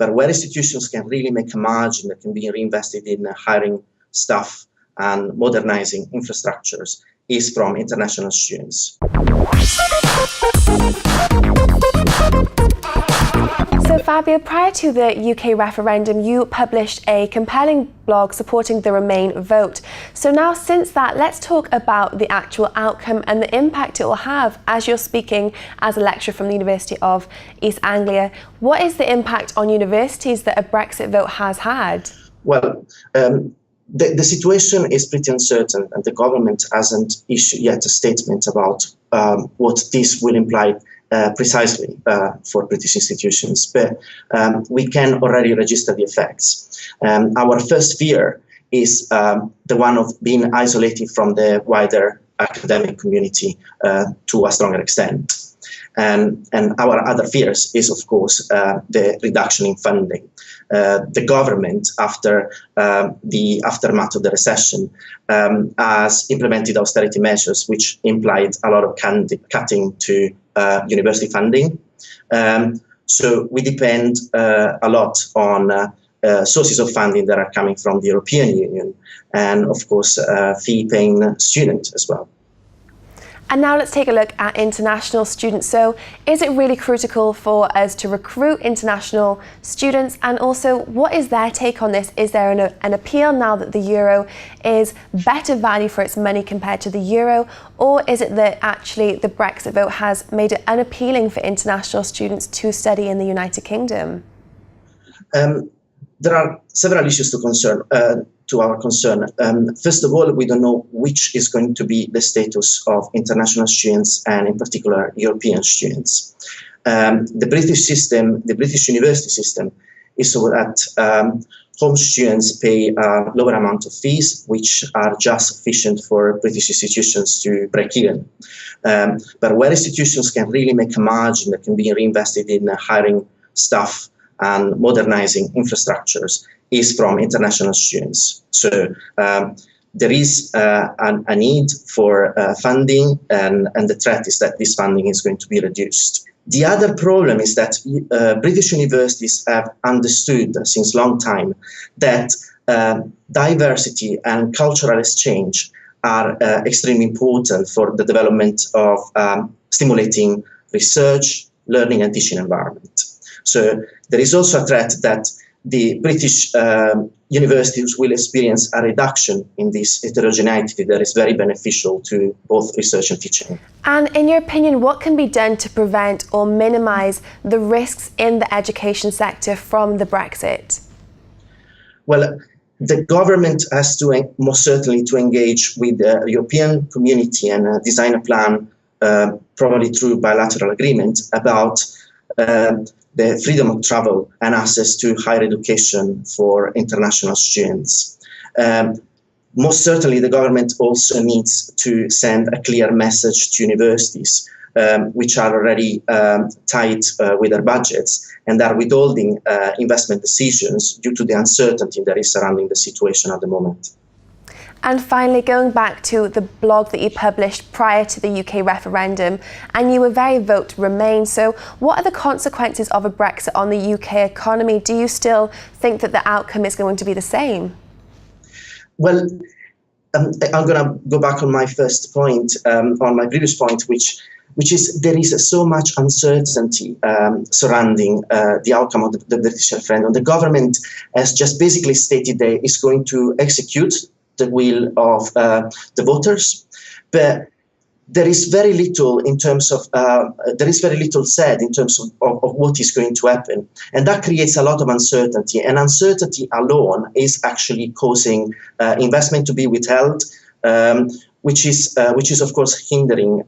but where institutions can really make a margin that can be reinvested in hiring staff and modernizing infrastructures is from international students. So Fabio, prior to the UK referendum, you published a compelling blog supporting the Remain vote. So now since that, let's talk about the actual outcome and the impact it will have as you're speaking as a lecturer from the University of East Anglia. What is the impact on universities that a Brexit vote has had? Well, the situation is pretty uncertain, and the government hasn't issued yet a statement about what this will imply precisely for British institutions, but we can already register the effects. Our first fear is the one of being isolated from the wider academic community to a stronger extent. And our other fears is, of course, the reduction in funding. The government, after the aftermath of the recession, has implemented austerity measures, which implied a lot of cutting to university funding. So we depend a lot on sources of funding that are coming from the European Union and, of course, fee-paying students as well. And now let's take a look at international students. So is it really critical for us to recruit international students? And also, what is their take on this? Is there an appeal now that the euro is better value for its money compared to the euro? Or is it that actually the Brexit vote has made it unappealing for international students to study in the United Kingdom? There are several issues to our concern. First of all, we don't know which is going to be the status of international students and in particular European students. The British system, the British university system, is so that home students pay a lower amount of fees, which are just sufficient for British institutions to break even. But where institutions can really make a margin that can be reinvested in hiring staff and modernizing infrastructures is from international students. So there is a need for funding, and the threat is that this funding is going to be reduced. The other problem is that British universities have understood since a long time that diversity and cultural exchange are extremely important for the development of stimulating research, learning and teaching environment. So there is also a threat that the British universities will experience a reduction in this heterogeneity that is very beneficial to both research and teaching. And in your opinion, what can be done to prevent or minimise the risks in the education sector from the Brexit? Well, the government has to most certainly to engage with the European community and design a plan, probably through bilateral agreement, about the freedom of travel and access to higher education for international students. Most certainly, the government also needs to send a clear message to universities, which are already tight with their budgets and are withholding investment decisions due to the uncertainty that is surrounding the situation at the moment. And finally, going back to the blog that you published prior to the UK referendum, and you were very vote Remain. So what are the consequences of a Brexit on the UK economy? Do you still think that the outcome is going to be the same? Well, I'm going to go back on my first point, on my previous point, which is there is so much uncertainty surrounding the outcome of the British referendum. The government has just basically stated that it's going to execute the will of the voters, but there is very little in terms of said in terms of what is going to happen, and that creates a lot of uncertainty. And uncertainty alone is actually causing investment to be withheld, which is of course hindering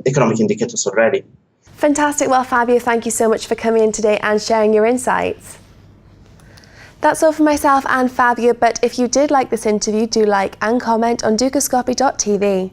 economic indicators already. Fantastic. Well, Fabio, thank you so much for coming in today and sharing your insights. That's all for myself and Fabio, but if you did like this interview, do like and comment on dukascopy.tv.